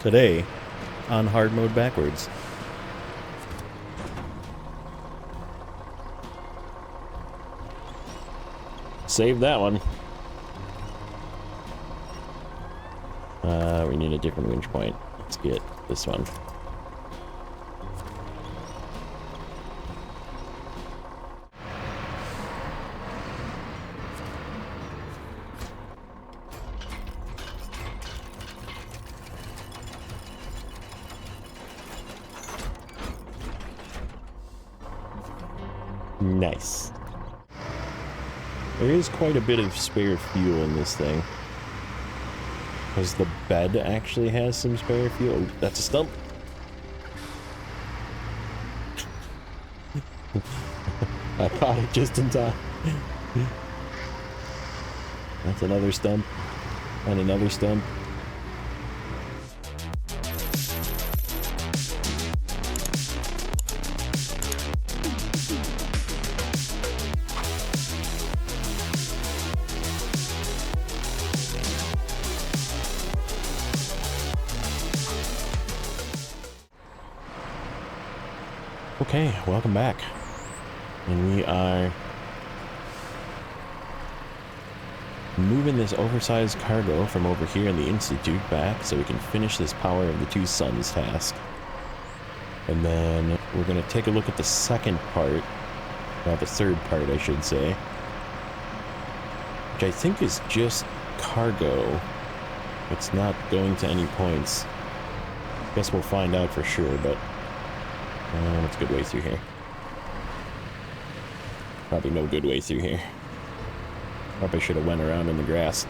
today on hard mode backwards. Save that one. We need a different winch point. Let's get this one. Nice. There is quite a bit of spare fuel in this thing. Because the bed actually has some spare fuel. Oh, that's a stump. I caught it just in time. That's another stump. And another stump. Okay, welcome back. And we are moving this oversized cargo from over here in the Institute back so we can finish this Power of the Two Suns task. And then we're going to take a look at the second part, well, the third part, I should say, which I think is just cargo. It's not going to any points. Guess we'll find out for sure, but it's a good way through here. Probably no good way through here. Probably should have went around in the grass.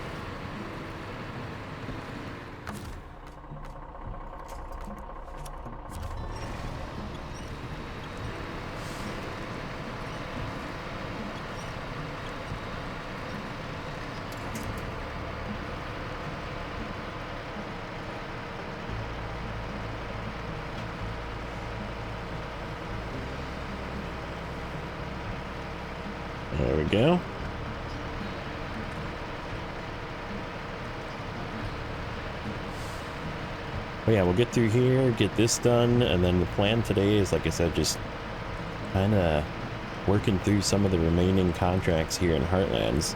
There we go. Oh yeah, we'll get through here, get this done, and then the plan today is, like I said, just kind of working through some of the remaining contracts here in Heartlands.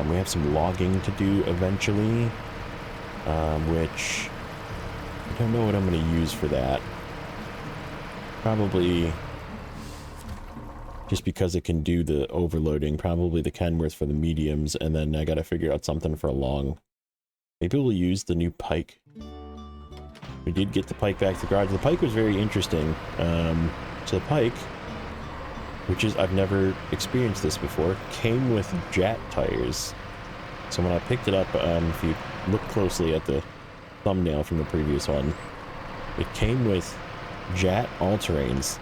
We have some logging to do eventually, which I don't know what I'm going to use for that. Probably just because it can do the overloading, probably the Kenworth for the mediums, and then I gotta figure out something for a long. Maybe we'll use the new pike. We did get the pike back to the garage. The pike was very interesting. So the pike, which is, I've never experienced this before, came with JAT tires. So when I picked it up, if you look closely at the thumbnail from the previous one, it came with JAT all-terrains.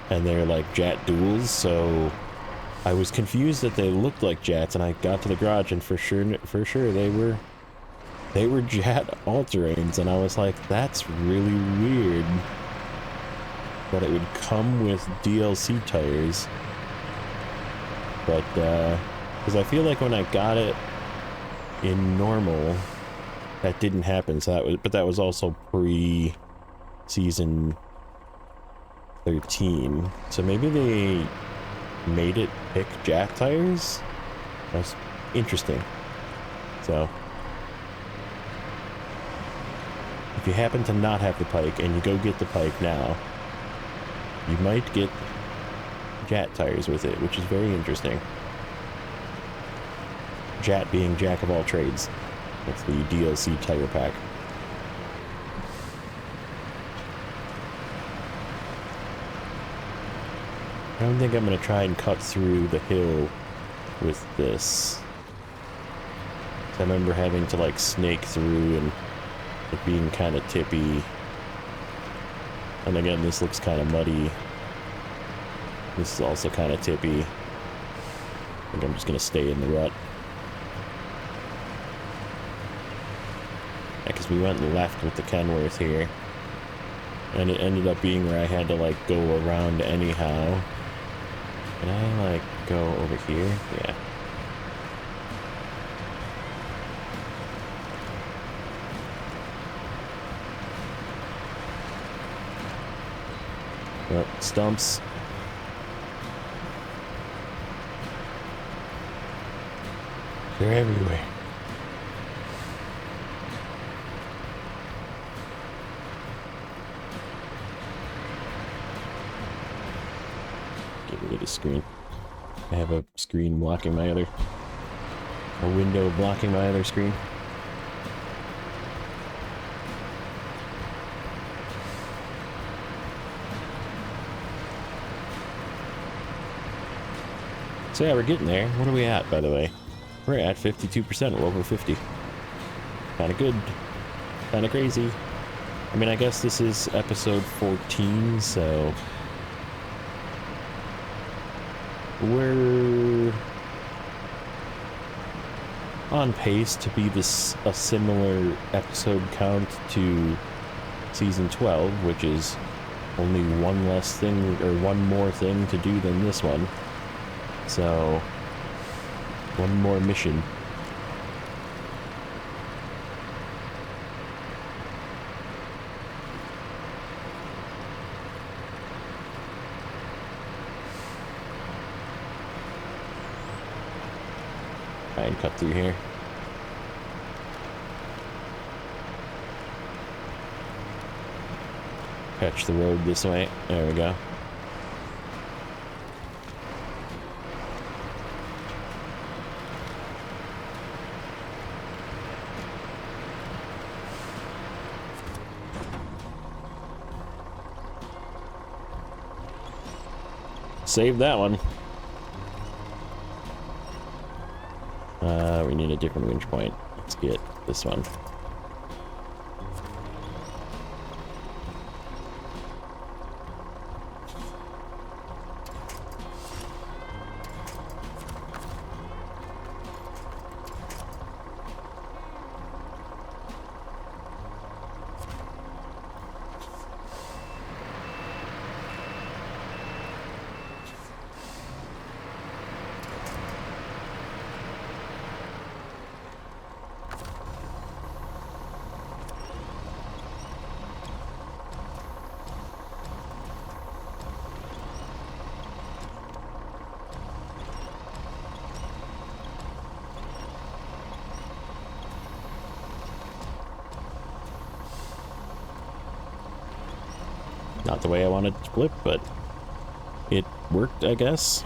And they're like JAT duals, so I was confused that they looked like JATs, and I got to the garage and for sure they were JAT all-terrains, and I was like, that's really weird that it would come with DLC tires. But because I feel like when I got it in normal, that didn't happen. So that was also pre-season 13, so maybe they made it pick JAT tires. That's interesting. So if you happen to not have the pike and you go get the pike now, you might get JAT tires with it, which is very interesting. JAT being Jack of all trades. That's the DLC tire pack. I don't think I'm going to try and cut through the hill with this. I remember having to like snake through and it being kind of tippy. And again, this looks kind of muddy. This is also kind of tippy. I think I'm just going to stay in the rut. Yeah, because we went left with the Kenworth here. And it ended up being where I had to like go around anyhow. Can I, like, go over here? Yeah. Oh, stumps. They're everywhere. Get rid of the screen. I have a screen blocking my other... a window blocking my other screen. So yeah, we're getting there. What are we at, by the way? We're at 52%. We're over 50. Kinda good. Kinda crazy. I mean, I guess this is episode 14, so... we're... on pace to be this a similar episode count to season 12, which is only one less thing, or one more thing to do than this one. So, one more mission. Try and cut through here. Catch the road this way. There we go. Save that one. We need a different winch point. Let's get this one. Not the way I wanted to flip, but it worked, I guess.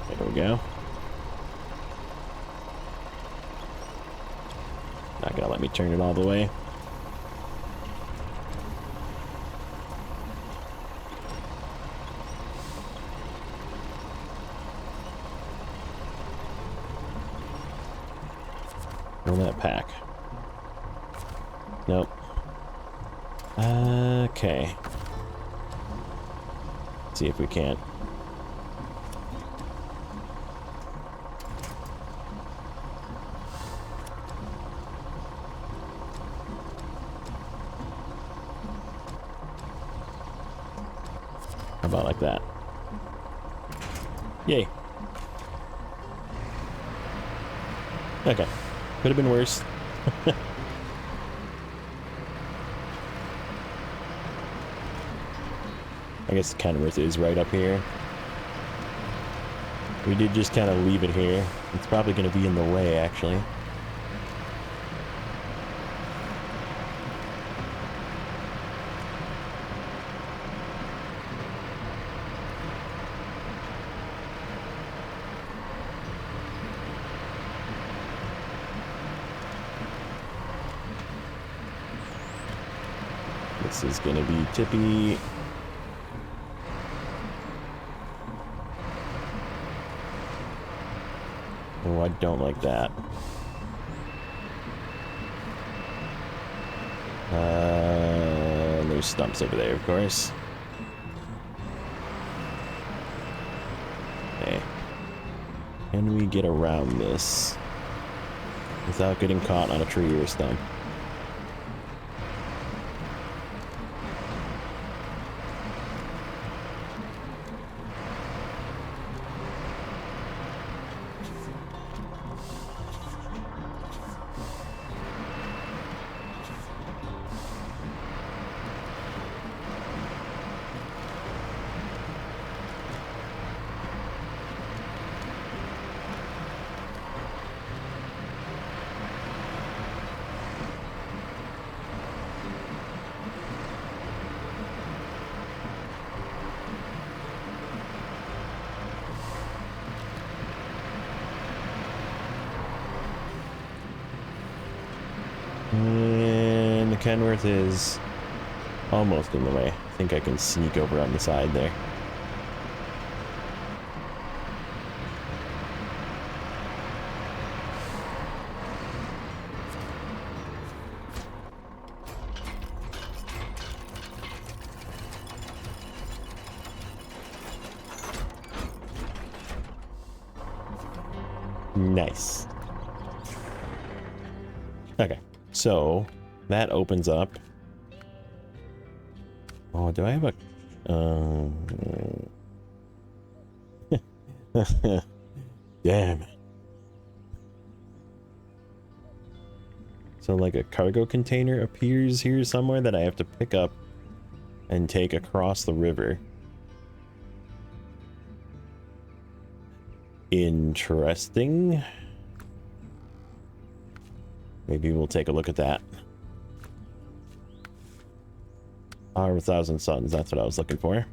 There we go. Not gonna let me turn it all the way. That pack. Nope. Okay. See if we can't. How about like that? Yay. Okay. Could have been worse. I guess Kenworth is right up here. We did just kind of leave it here. It's probably going to be in the way, actually. This is going to be tippy. Oh, I don't like that. There's stumps over there, of course. Okay. Can we get around this without getting caught on a tree or a stump? And the Kenworth is almost in the way. I think I can sneak over on the side there. Nice. Okay, so that opens up. Oh, do I have a... Damn. So like a cargo container appears here somewhere that I have to pick up and take across the river. Interesting. Maybe we'll take a look at that. Power of 1,000 suns, that's what I was looking for.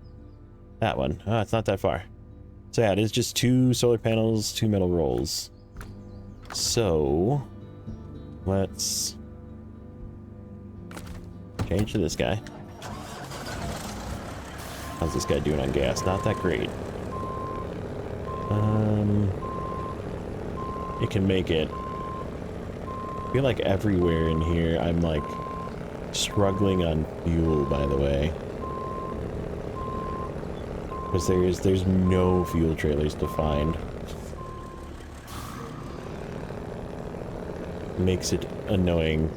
That one. Ah, it's not that far. So yeah, it is just 2 solar panels, 2 metal rolls. So let's change to this guy. How's this guy doing on gas? Not that great. It can make it. I feel like everywhere in here I'm like struggling on fuel, by the way. Because there's no fuel trailers to find. Makes it annoying.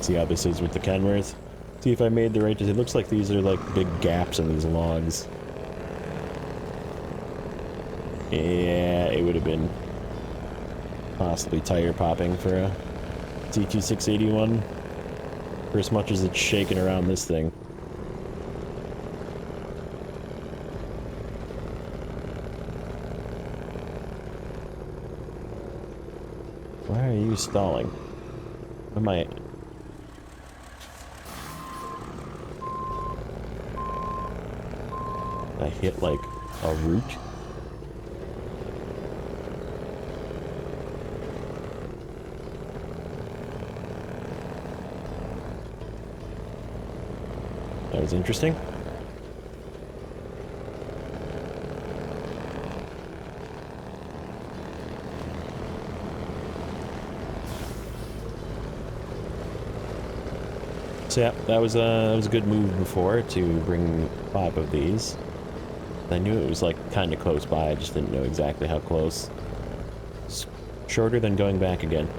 See how this is with the Kenworth. See if I made the right decision. It looks like these are like big gaps in these logs. Yeah, it would have been possibly tire popping for a T2681 for as much as it's shaking around this thing. Why are you stalling? Am I... I hit like a root. That was interesting. So yeah, that was a good move before to bring 5 of these. I knew it was like kind of close by, I just didn't know exactly how close. It's shorter than going back again.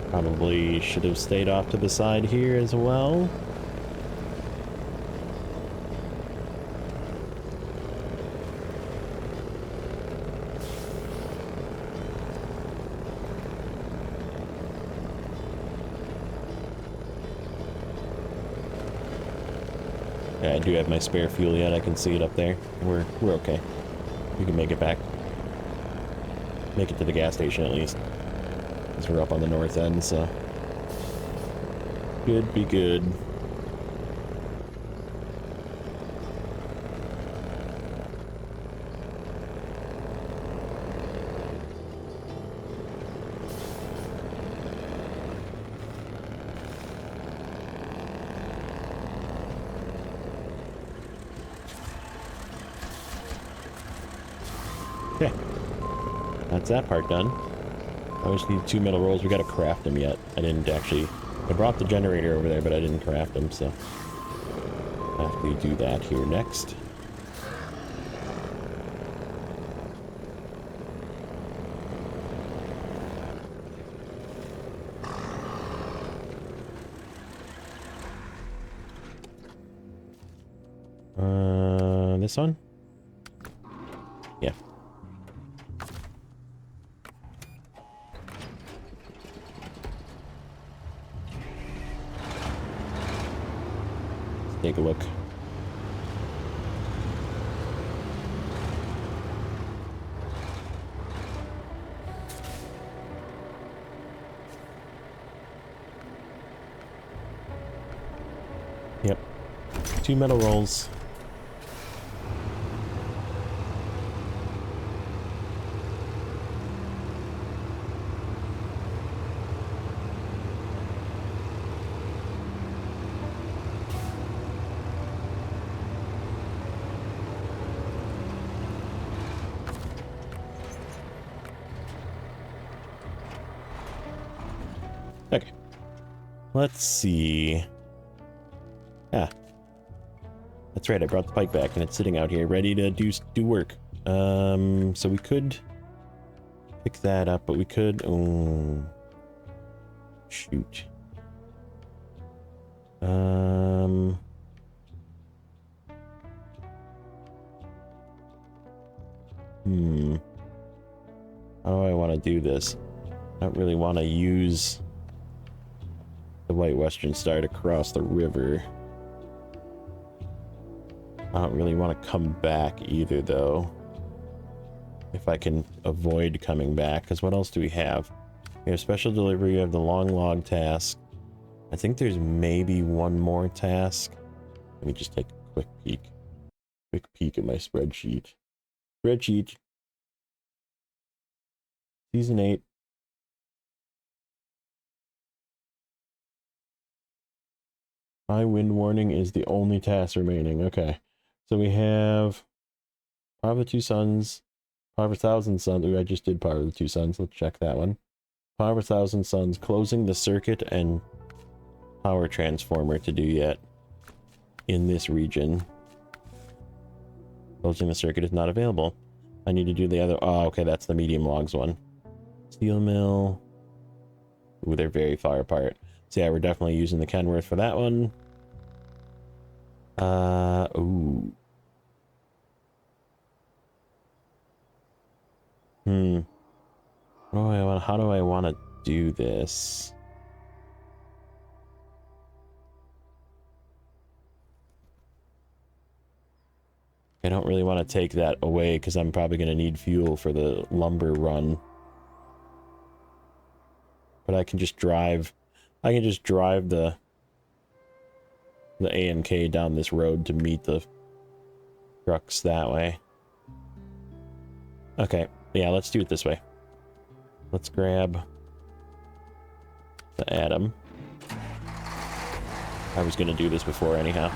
Probably should have stayed off to the side here as well. Yeah, I do have my spare fuel yet. I can see it up there. We're okay. We can make it back. Make it to the gas station at least. Because we're up on the north end, so should be good. Okay, that's that part done. I just need 2 metal rolls. We gotta craft them yet. I didn't actually... I brought the generator over there, but I didn't craft them, so... I have to do that here next. This one? Yeah. Let's take a look. Yep. 2 metal rolls. Okay. Let's see. Ah. That's right, I brought the pike back and it's sitting out here ready to do work. So we could pick that up, but we could... Oh. Shoot. How do I want to do this? I don't really want to use the White Western Star to cross the river. I don't really want to come back either, though. If I can avoid coming back, because what else do we have? We have special delivery, we have the long log task. I think there's maybe one more task. Let me just take a quick peek. Quick peek at my spreadsheet. Spreadsheet. Season 8. High wind warning is the only task remaining. Okay. So we have Power of the Two Suns, Power of a Thousand Suns. Ooh, I just did Power of the Two Suns. Let's check that one. Power of a Thousand Suns, closing the circuit and power transformer to do yet in this region. Closing the circuit is not available. I need to do the other. Oh, okay, that's the medium logs one. Steel mill. Ooh, they're very far apart. So yeah, we're definitely using the Kenworth for that one. Ooh. How do I want to do this? I don't really want to take that away because I'm probably going to need fuel for the lumber run. But I can just drive the AMK down this road to meet the trucks that way. Okay, yeah, let's do it this way. Let's grab the Atom. I was gonna do this before anyhow.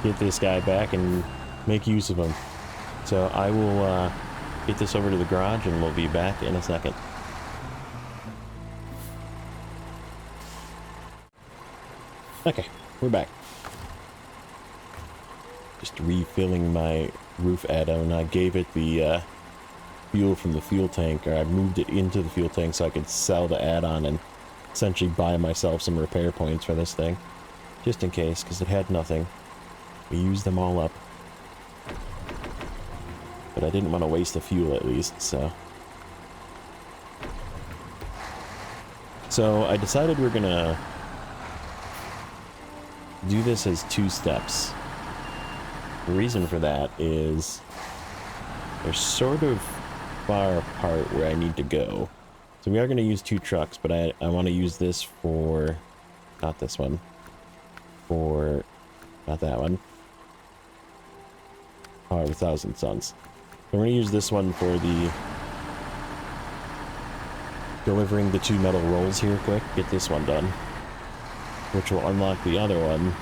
Get this guy back and make use of him. So I will get this over to the garage and we'll be back in a second. Okay, we're back. Just refilling my roof add-on. I gave it the fuel from the fuel tank, or I moved it into the fuel tank so I could sell the add-on and essentially buy myself some repair points for this thing. Just in case, because it had nothing. We used them all up. But I didn't want to waste the fuel at least, so... So I decided we're gonna do this as 2 steps. The reason for that is they're sort of far apart where I need to go. So we are going to use 2 trucks, but I want to use this for... Not this one. For... Not that one. Power of a Thousand Suns. I'm going to use this one for the delivering the 2 metal rolls here quick. Get this one done, which will unlock the other one.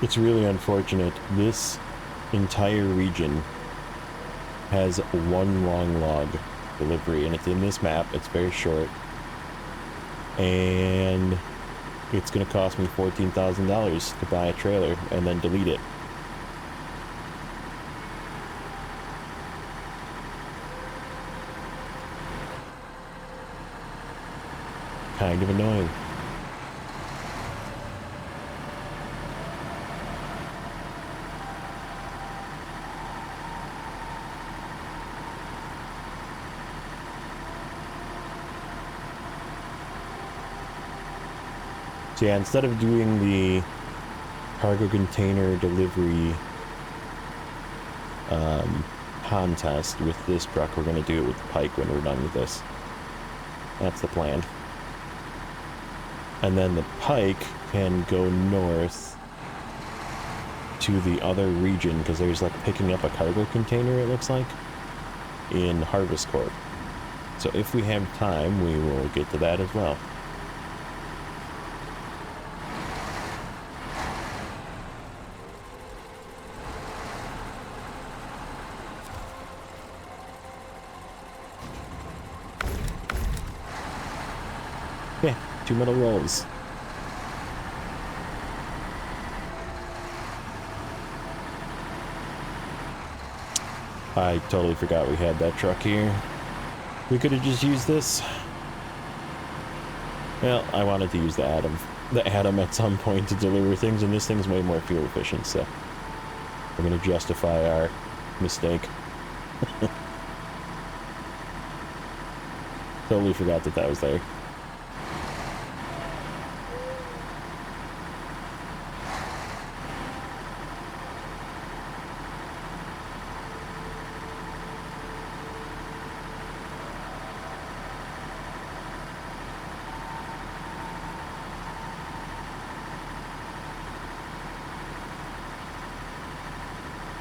It's really unfortunate. This entire region has one long log delivery, and it's in this map. It's very short, and it's going to cost me $14,000 to buy a trailer and then delete it. Kind of annoying. So yeah, instead of doing the cargo container delivery contest with this truck, we're going to do it with the Pike when we're done with this. That's the plan. And then the Pike can go north to the other region, because there's like picking up a cargo container, it looks like, in Harvest Corp. So if we have time, we will get to that as well. Okay, 2 metal rolls. I totally forgot we had that truck here. We could have just used this. Well, I wanted to use the Atom at some point to deliver things, and this thing's way more fuel efficient, so we're gonna justify our mistake. Totally forgot that that was there.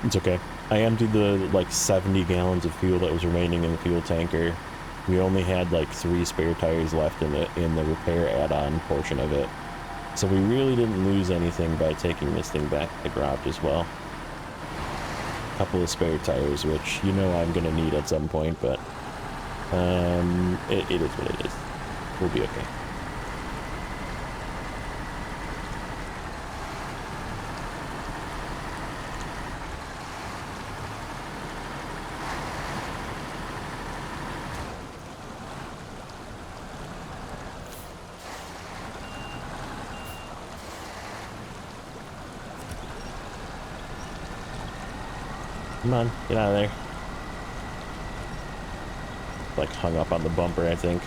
It's okay. I emptied the, like, 70 gallons of fuel that was remaining in the fuel tanker. We only had, like, 3 spare tires left in the repair add-on portion of it. So we really didn't lose anything by taking this thing back to the garage as well. A couple of spare tires, which you know I'm going to need at some point, but it is what it is. We'll be okay. Come on, get out of there. Like hung up on the bumper, I think.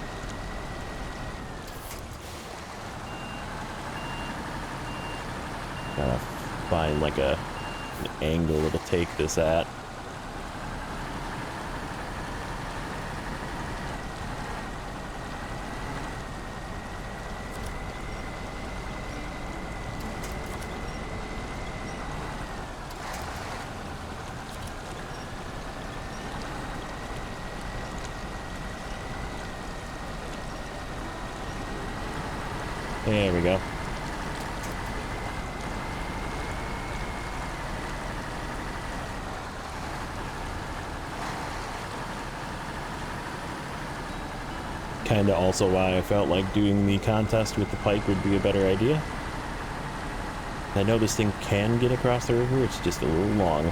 Gotta find like an angle to take this at. There we go. Kinda also why I felt like doing the contest with the Pike would be a better idea. I know this thing can get across the river, it's just a little long.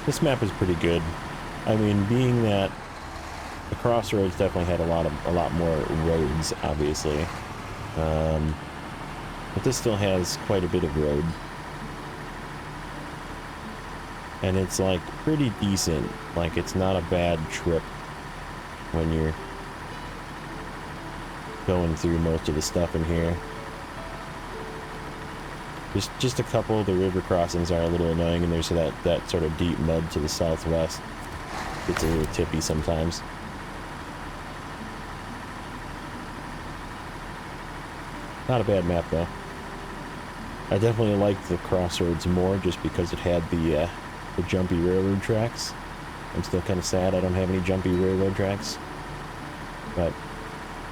This map is pretty good. I mean, being that the Crossroads definitely had a lot more roads, obviously. But this still has quite a bit of road. And it's like pretty decent. Like it's not a bad trip when you're going through most of the stuff in here. Just a couple of the river crossings are a little annoying, and there's that sort of deep mud to the southwest. It's a little tippy sometimes. Not a bad map though. I definitely liked the crossroads more just because it had the jumpy railroad tracks. I'm still kind of sad I don't have any jumpy railroad tracks, but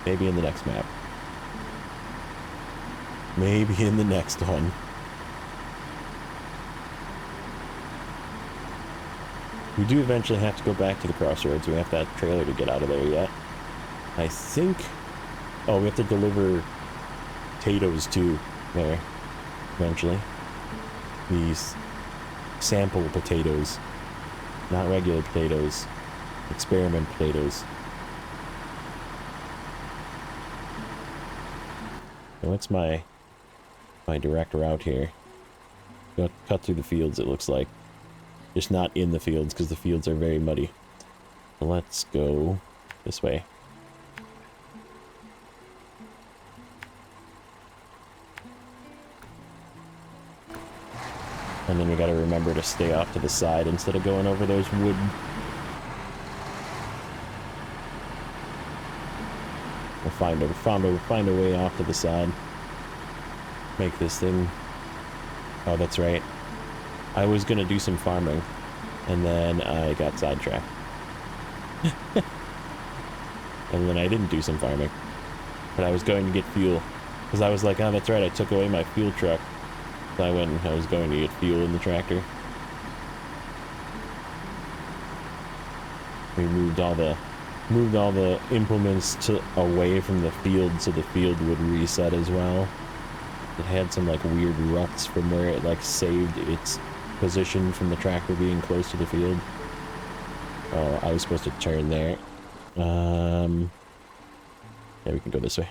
maybe in the next map. Maybe in the next one. We do eventually have to go back to the crossroads. We have that trailer to get out of there yet. I think... Oh, we have to deliver potatoes too there eventually. These sample potatoes. Not regular potatoes. Experiment potatoes. So what's my direct route here? Go cut through the fields, it looks like. Just not in the fields, because the fields are very muddy. So let's go this way. And then we gotta remember to stay off to the side instead of going over those wood. We'll find a way off to the side. Make this thing... Oh, that's right. I was gonna do some farming, and then I got sidetracked. And then I didn't do some farming. But I was going to get fuel. Because I was like, oh, that's right, I took away my fuel truck. So I went and I was going to get fuel in the tractor. We moved all the implements away from the field so the field would reset as well. It had some like weird ruts from where it like saved its position from the tractor being close to the field. Oh, I was supposed to turn there. Yeah, we can go this way.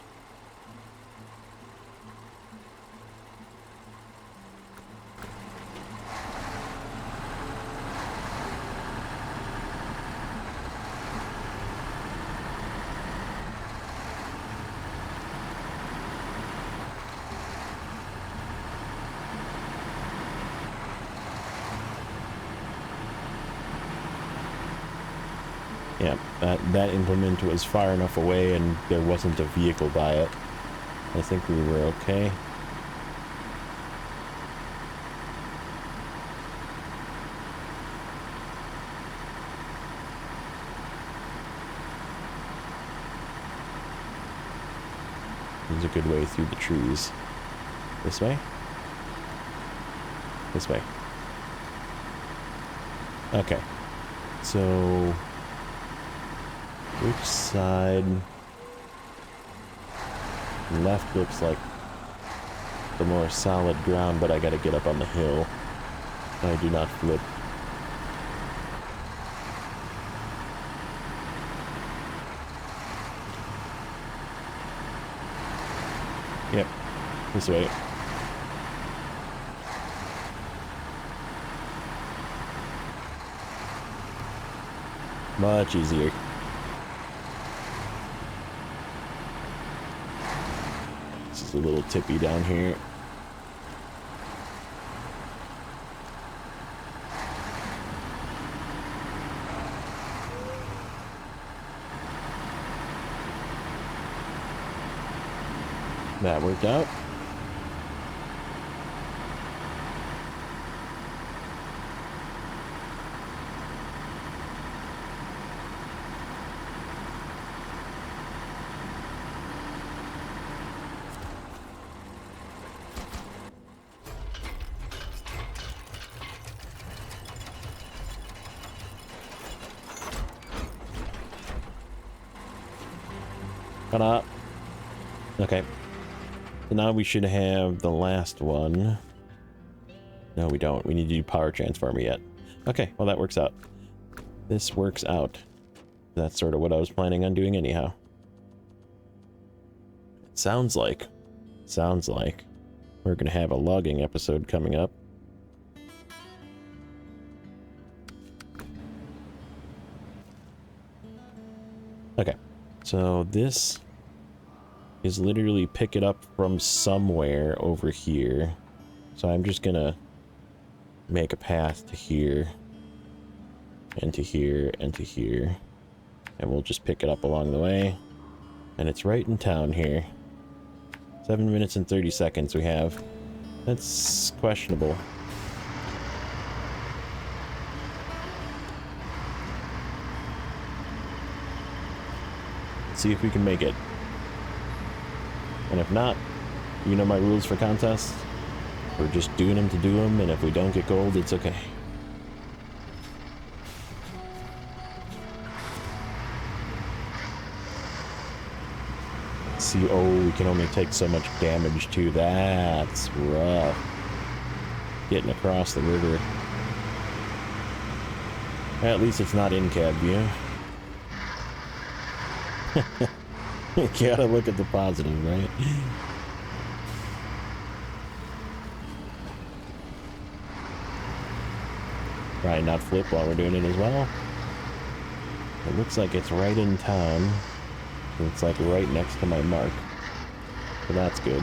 Yeah, that implement was far enough away and there wasn't a vehicle by it. I think we were okay. There's a good way through the trees. This way? This way. Okay. So... which side? Left looks like the more solid ground, but I gotta get up on the hill. I do not flip. Yep, this way. Much easier. This is a little tippy down here. That worked out. Ta-da. Okay. So now we should have the last one. No, we don't. We need to do power transformer yet. Okay, well that works out. This works out. That's sort of what I was planning on doing anyhow. Sounds like we're gonna have a logging episode coming up. Okay, so this is literally pick it up from somewhere over here. So I'm just gonna make a path to here, and to here, and to here. And we'll just pick it up along the way. And it's right in town here. 7 minutes and 30 seconds we have. That's questionable. Let's see if we can make it. And if not, you know my rules for contests. We're just doing them to do them, and if we don't get gold, it's okay. Let's see, oh, we can only take so much damage too. That's rough. Getting across the river. At least it's not in cab view. You gotta look at the positive, right? Try and not flip while we're doing it as well. It looks like it's right in town. It's like right next to my mark. So that's good.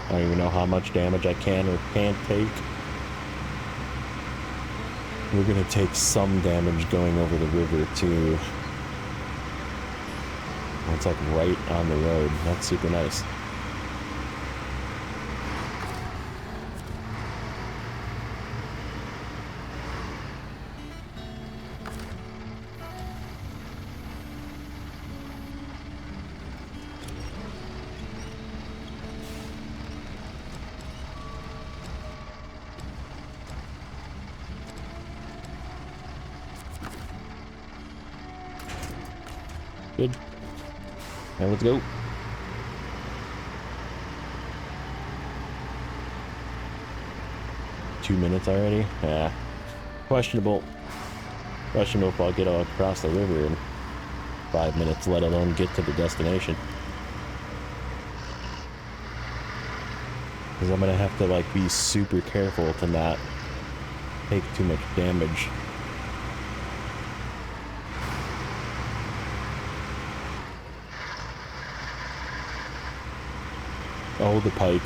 I don't even know how much damage I can or can't take. We're gonna take some damage going over the river too. It's like right on the road. That's super nice. Good. Now let's go. Two minutes already? Yeah. Questionable. Questionable if I'll get all across the river in 5 minutes, let alone get to the destination. Because I'm gonna have to like be super careful to not take too much damage. Oh, the pike.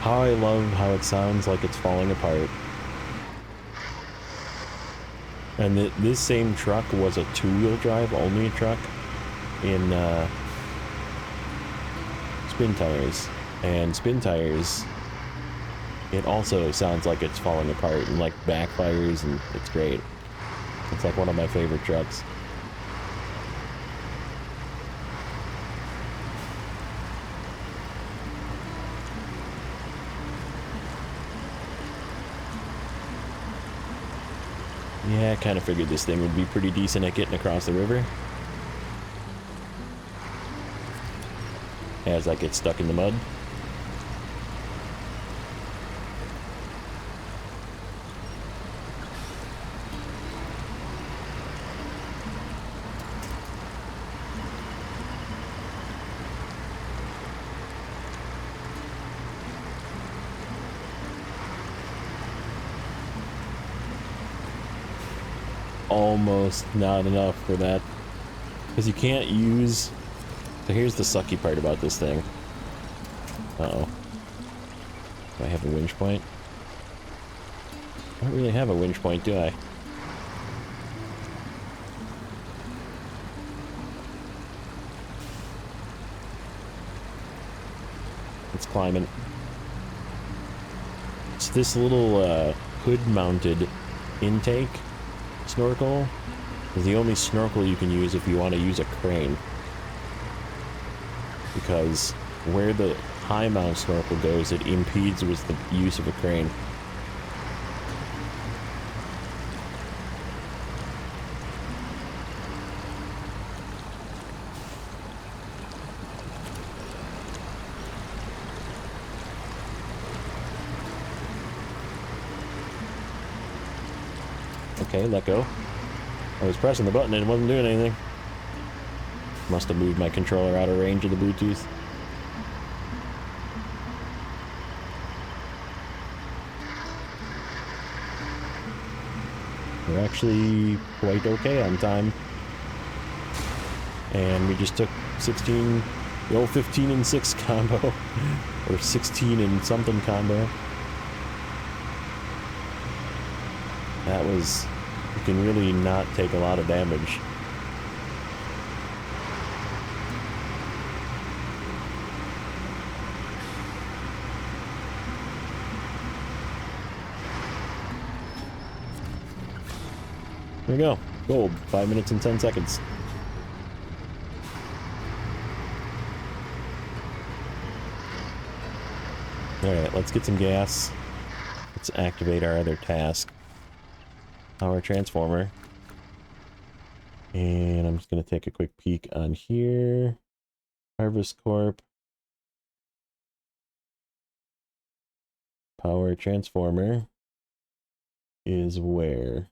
How I love how it sounds like it's falling apart. And this same truck was a two-wheel drive only truck in spin tires. And spin tires, it also sounds like it's falling apart and like backfires, and it's great. It's like one of my favorite trucks. Yeah, I kind of figured this thing would be pretty decent at getting across the river. As I get stuck in the mud. Almost not enough for that, because you can't use. So here's the sucky part about this thing. Uh-oh. Do I have a winch point? I don't really have a winch point, do I? It's climbing. It's this little hood-mounted intake snorkel is the only snorkel you can use if you want to use a crane, because where the high mount snorkel goes, it impedes with the use of a crane. Okay, let go. I was pressing the button and it wasn't doing anything. Must have moved my controller out of range of the Bluetooth. We're actually quite okay on time. And we just took 16, the old 15 and 6 combo, or 16 and something combo. That was, you can really not take a lot of damage. There we go. Gold. 5 minutes and 10 seconds. Alright, let's get some gas. Let's activate our other task. Power transformer. And I'm just going to take a quick peek on here. Harvest Corp. Power transformer is where?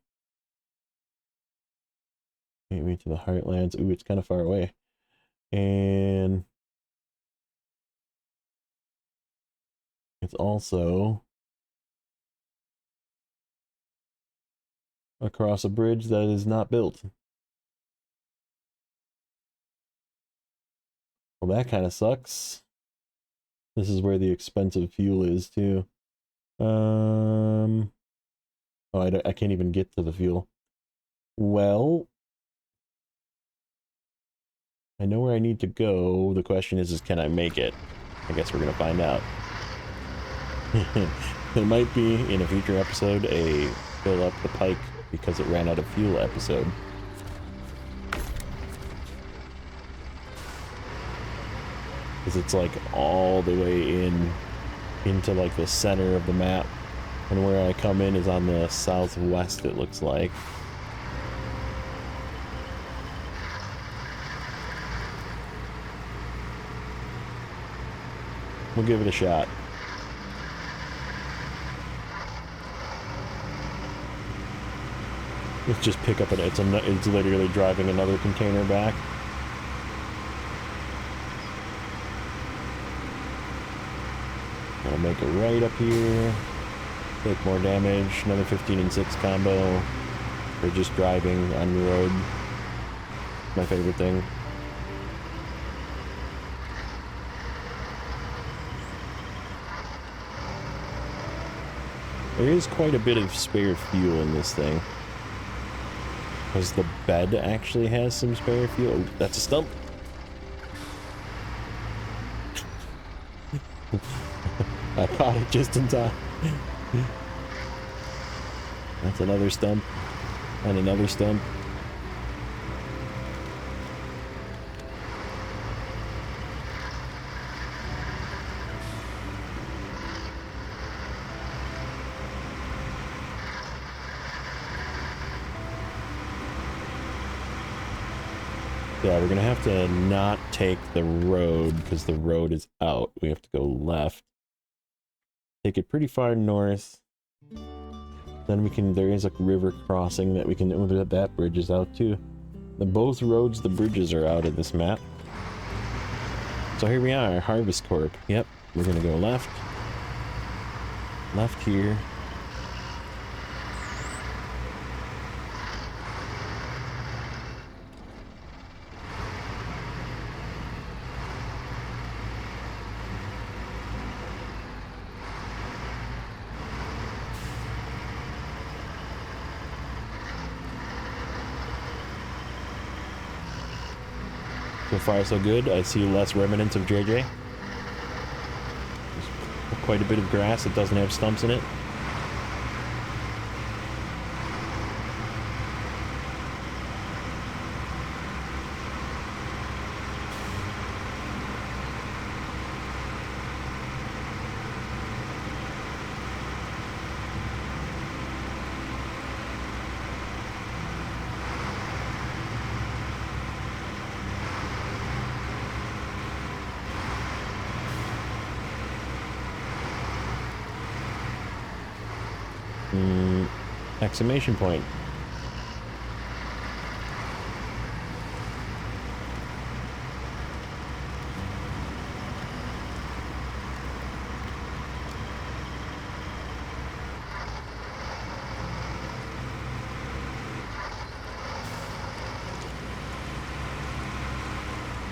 Maybe to the Heartlands. Ooh, it's kind of far away. And it's also across a bridge that is not built. Well, that kind of sucks. This is where the expensive fuel is, too. Oh, I can't even get to the fuel. Well, I know where I need to go. The question is can I make it? I guess we're gonna find out. There might be, in a future episode, a fill up the Pike because it ran out of fuel episode. Because it's like all the way into like the center of the map. And where I come in is on the southwest, it looks like. We'll give it a shot. Let's just pick up it's literally driving another container back. I'll make it right up here. Take more damage. Another 15 and 6 combo. Or just driving on the road. My favorite thing. There is quite a bit of spare fuel in this thing. Because the bed actually has some spare fuel. Oh, that's a stump. I caught it just in time. That's another stump. And another stump. Yeah, we're gonna have to not take the road because the road is out. We have to go left. Take it pretty far north. Then we can, there is a river crossing that we can, oh, that bridge is out too. Both roads, the bridges are out of this map. So here we are, Harvest Corp. Yep, we're gonna go left. Left here. So far, so good. I see less remnants of JJ. There's quite a bit of grass that doesn't have stumps in it. Exclamation point.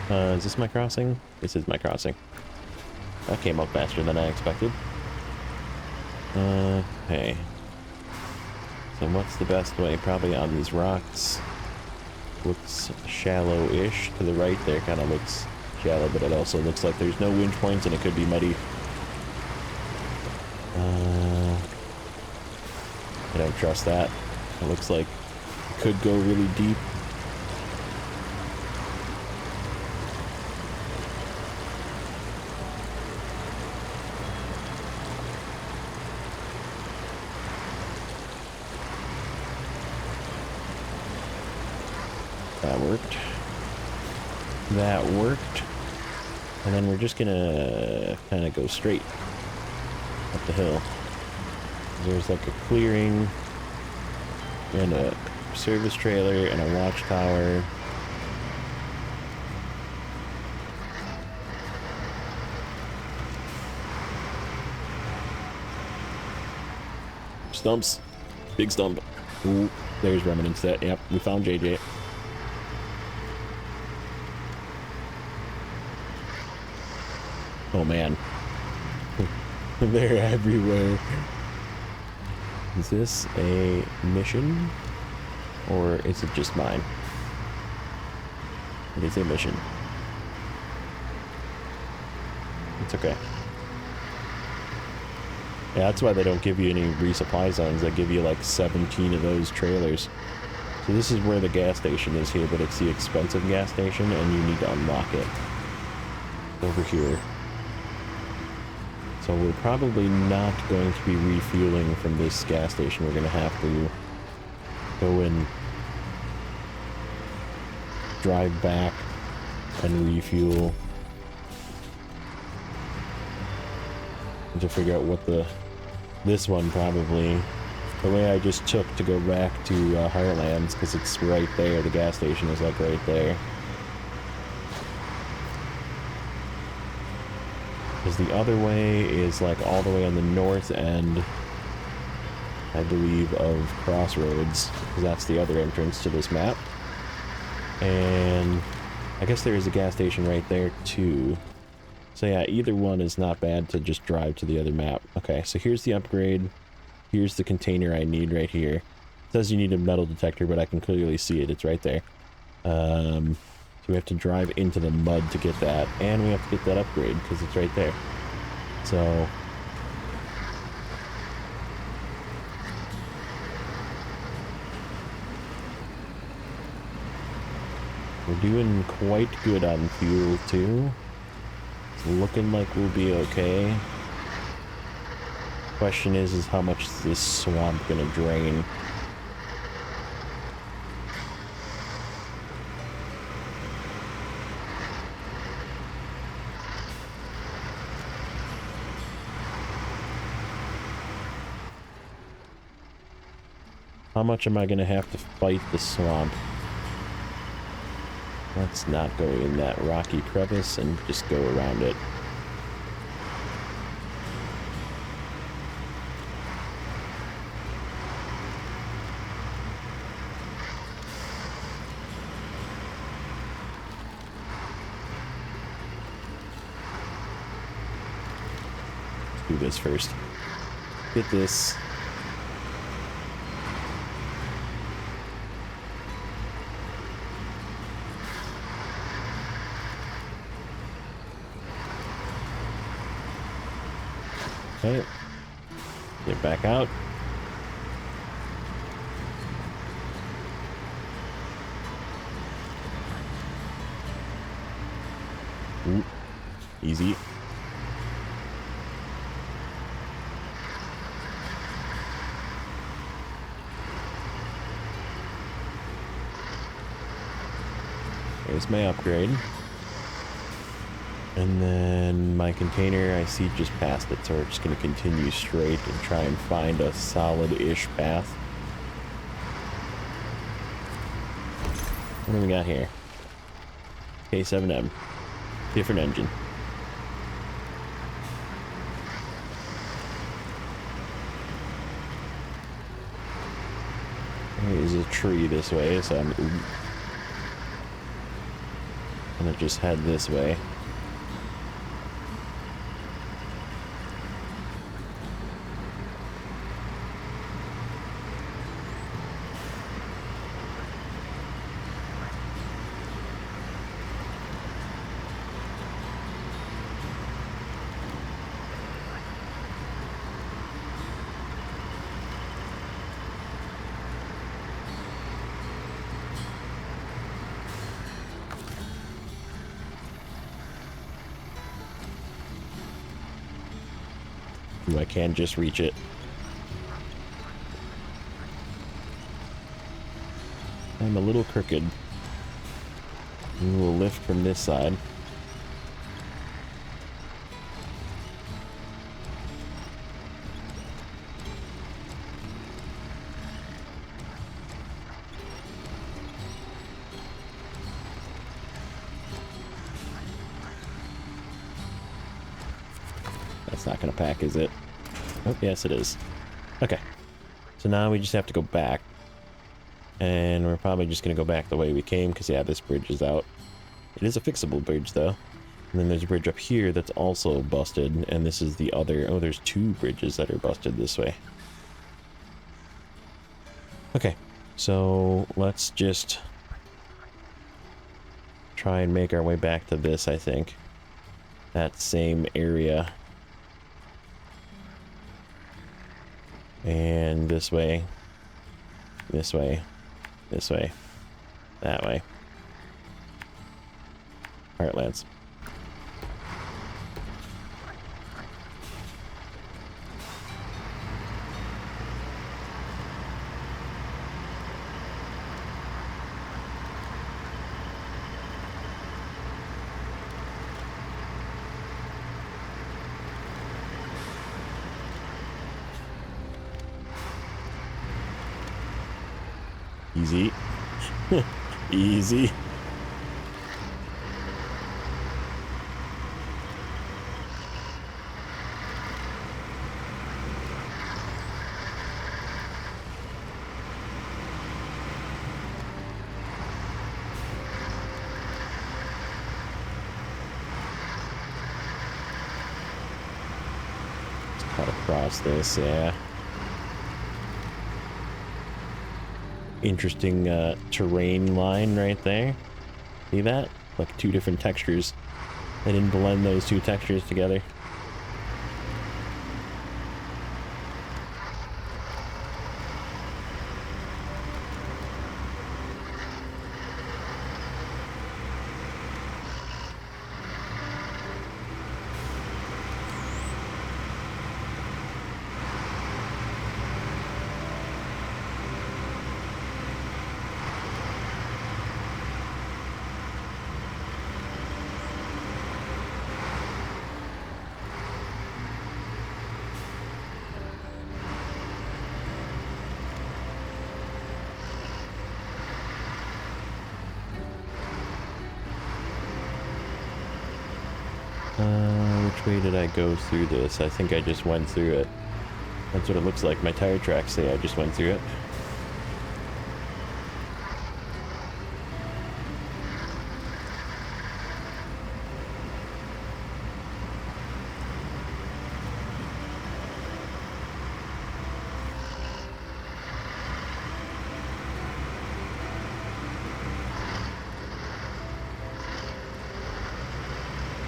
Is this my crossing? This is my crossing. That came up faster than I expected. Okay. So what's the best way? Probably on these rocks. Looks shallow-ish. To the right there kind of looks shallow, but it also looks like there's no winch points and it could be muddy. I don't trust that. It looks like it could go really deep. That worked. That worked. And then we're just gonna kind of go straight up the hill. There's like a clearing and a service trailer and a watchtower. Stumps. Big stump. Ooh, there's remnants that. Yep, we found JJ. Oh man. They're everywhere. Is this a mission? Or is it just mine? It is a mission. It's okay. Yeah, that's why they don't give you any resupply zones. They give you like 17 of those trailers. So this is where the gas station is here, but it's the expensive gas station and you need to unlock it. Over here. So we're probably not going to be refueling from this gas station. We're going to have to go and drive back and refuel to figure out what this one probably, the way I just took to go back to Heartlands, because it's right there. The gas station is like right there. Because the other way is like all the way on the north end, I believe, of Crossroads, because that's the other entrance to this map. And I guess there is a gas station right there too. So yeah, either one is not bad to just drive to the other map. Okay, so here's the upgrade. Here's the container I need right here. It says you need a metal detector, but I can clearly see it. It's right there. So we have to drive into the mud to get that, and we have to get that upgrade because it's right there. So we're doing quite good on fuel too. It's looking like we'll be okay. Question is how much is this swamp gonna drain? How much am I gonna have to fight the swamp? Let's not go in that rocky crevice and just go around it. Let's do this first. Get this. Okay, get back out. Ooh, easy. There's my upgrade. And then my container, I see just past it, so we're just going to continue straight and try and find a solid-ish path. What do we got here? K7M. Different engine. There's a tree this way, so I'm... gonna just head this way. I can just reach it. I'm a little crooked. We will lift from this side. That's not gonna pack, is it? Oh, yes it is. Okay. So now we just have to go back. And we're probably just gonna go back the way we came, because yeah, this bridge is out. It is a fixable bridge, though. And then there's a bridge up here that's also busted, and this is the other... Oh, there's two bridges that are busted this way. Okay, so let's just try and make our way back to this, I think. That same area. And this way. This way. This way. That way. Heartlands. Easy. Easy. Let's cut across this, yeah. Interesting terrain line right there. See that? Like two different textures. I didn't blend those two textures together. Which way did I go through this? I think I just went through it. That's what it looks like. My tire tracks say I just went through it.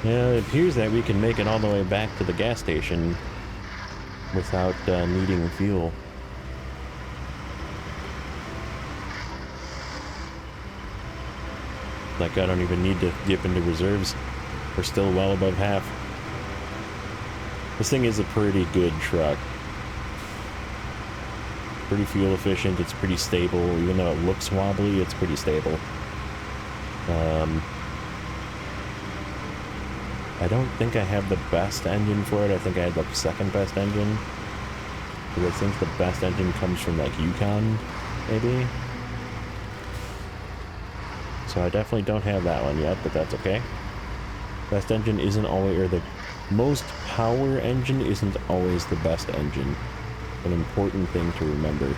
Yeah, it appears that we can make it all the way back to the gas station without needing fuel. Like, I don't even need to dip into reserves. We're still well above half. This thing is a pretty good truck. Pretty fuel efficient, it's pretty stable. Even though it looks wobbly, it's pretty stable. I don't think I have the best engine for it. I think I had the second best engine. Because I think the best engine comes from, like, Yukon, maybe? So I definitely don't have that one yet, but that's okay. Best engine isn't always, or the most power engine isn't always the best engine. An important thing to remember.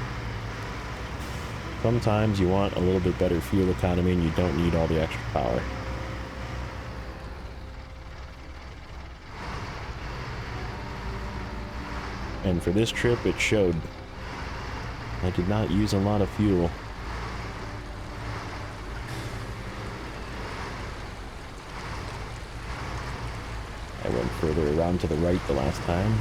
Sometimes you want a little bit better fuel economy and you don't need all the extra power. And for this trip, it showed. I did not use a lot of fuel. I went further around to the right the last time.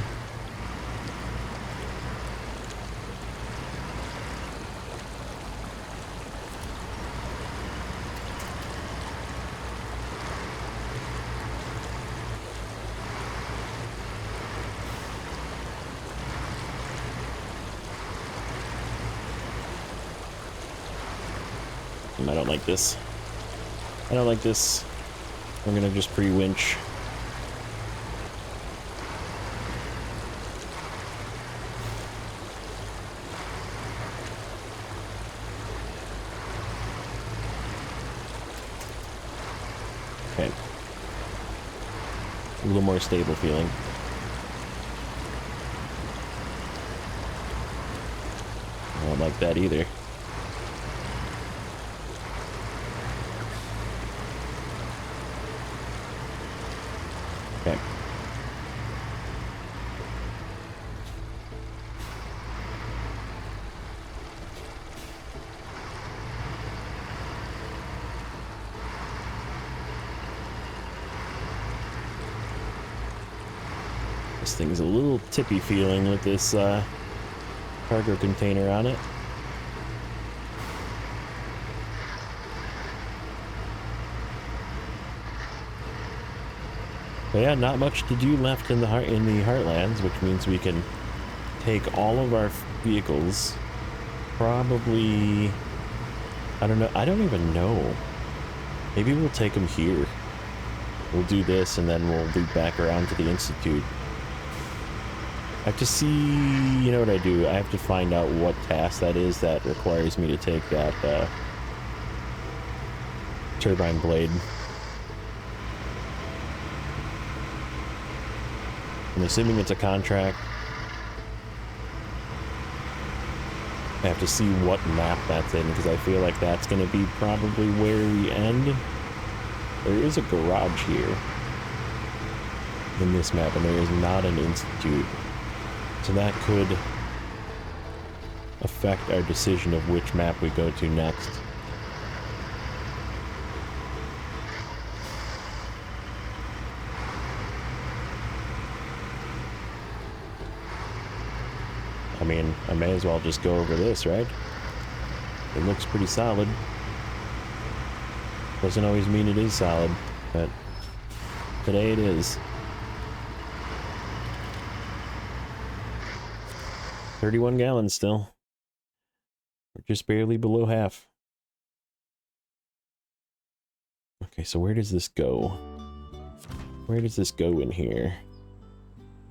I don't like this. I don't like this. I'm gonna just pre-winch. Okay. A little more stable feeling. I don't like that either. Okay. This thing's a little tippy feeling with this cargo container on it. But yeah, not much to do left in the Heartlands, which means we can take all of our vehicles. Probably, I don't know. I don't even know. Maybe we'll take them here. We'll do this, and then we'll loop back around to the Institute. I have to see, you know what I do? I have to find out what task that is that requires me to take that turbine blade. I'm assuming it's a contract. I have to see what map that's in, because I feel like that's going to be probably where we end. There is a garage here in this map, and there is not an institute. So that could affect our decision of which map we go to next. I mean, I may as well just go over this, right? It looks pretty solid. Doesn't always mean it is solid, but today it is. 31 gallons still. We're just barely below half. Okay, so where does this go? Where does this go in here?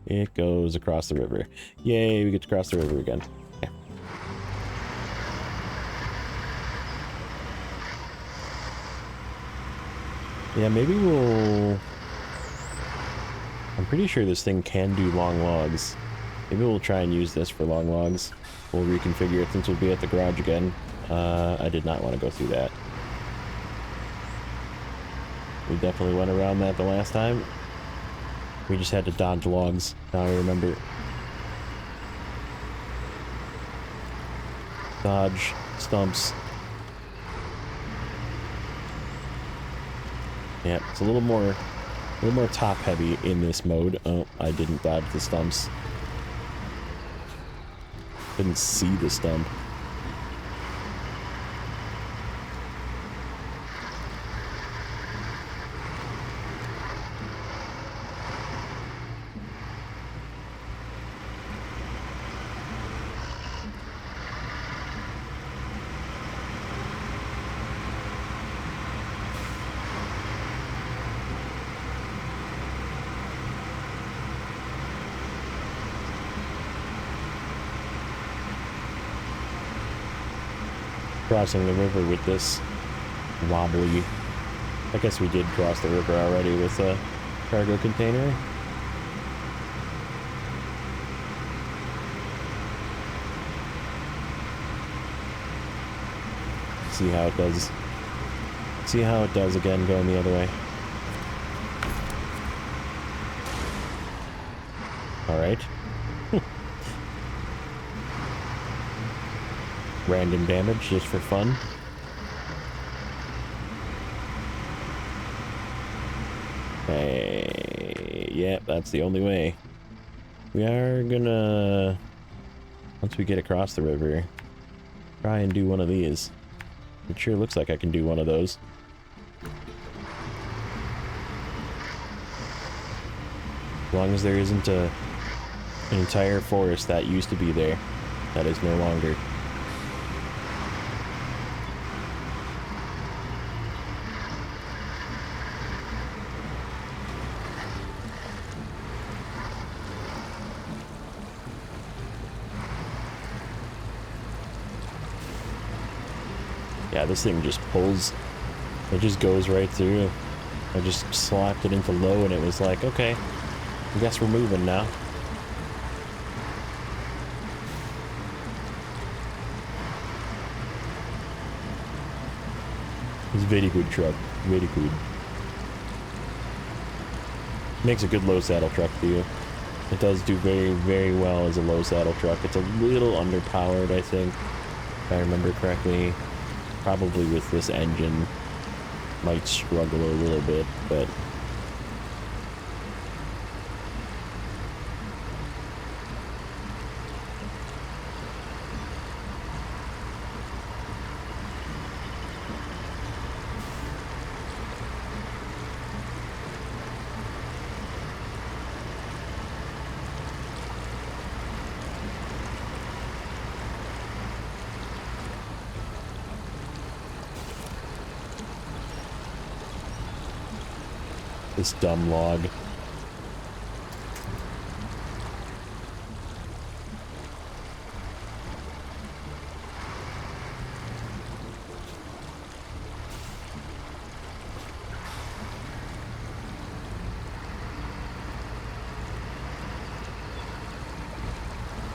It goes across the river. Yay, we get to cross the river again. Okay. Yeah, maybe we'll... I'm pretty sure this thing can do long logs. Maybe we'll try and use this for long logs. We'll reconfigure it since we'll be at the garage again. I did not want to go through that. We definitely went around that the last time. We just had to dodge logs. Now I remember. Dodge stumps. Yeah, it's a little more top heavy in this mode. Oh, I didn't dodge the stumps. Didn't see the stump. Crossing the river with this wobbly... I guess we did cross the river already with a cargo container. See how it does. See how it does again going the other way. Alright. random damage just for fun. Hey, yeah, that's the only way. We are gonna, once we get across the river, try and do one of these. It sure looks like I can do one of those. As long as there isn't an entire forest that used to be there, that is no longer. Yeah, this thing just pulls. It just goes right through. I just slapped it into low and it was like, okay, I guess we're moving now. It's a very good truck. Very good. Makes a good low saddle truck for you. It does do very, very well as a low saddle truck. It's a little underpowered, I think, if I remember correctly. Probably with this engine, might struggle a little bit, but this dumb log.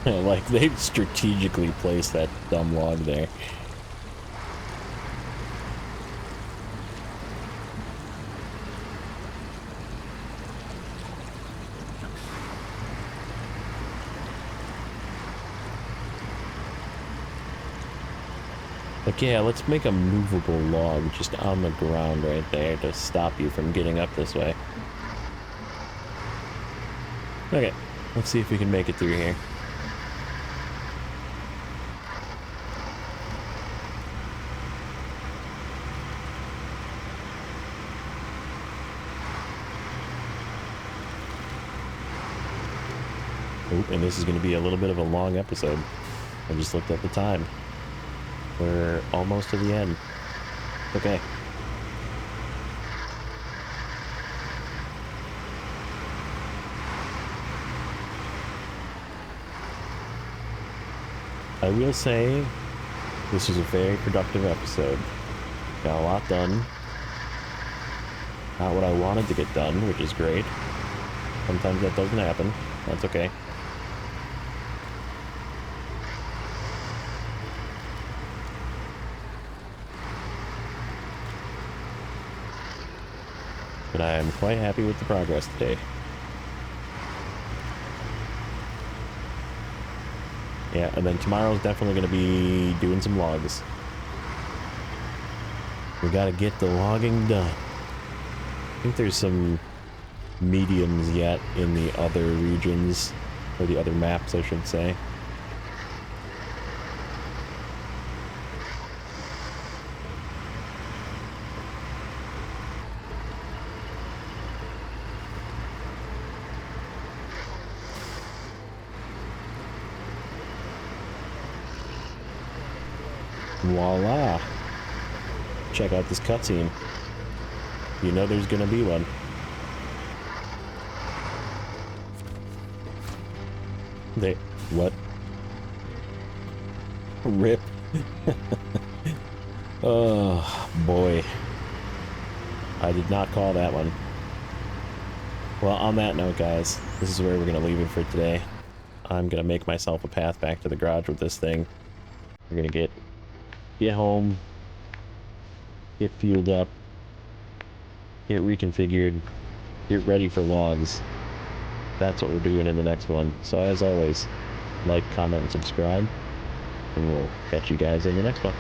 Like, they strategically placed that dumb log there. Like, yeah, let's make a movable log just on the ground right there to stop you from getting up this way. Okay, let's see if we can make it through here. Oh, and this is going to be a little bit of a long episode. I just looked at the time. We're almost to the end. Okay. I will say, this was a very productive episode. Got a lot done. Not what I wanted to get done, which is great. Sometimes that doesn't happen. That's okay. But I am quite happy with the progress today. Yeah, and then tomorrow's definitely going to be doing some logs. We got to get the logging done. I think there's some mediums yet in the other regions, or the other maps, I should say. Voila! Check out this cutscene. You know there's gonna be one. What? Rip. Oh, boy. I did not call that one. Well, on that note, guys, this is where we're gonna leave it for today. I'm gonna make myself a path back to the garage with this thing. We're gonna get home, get fueled up, get reconfigured, get ready for logs. That's what we're doing in the next one. So as always, like, comment, and subscribe. and we'll catch you guys in the next one.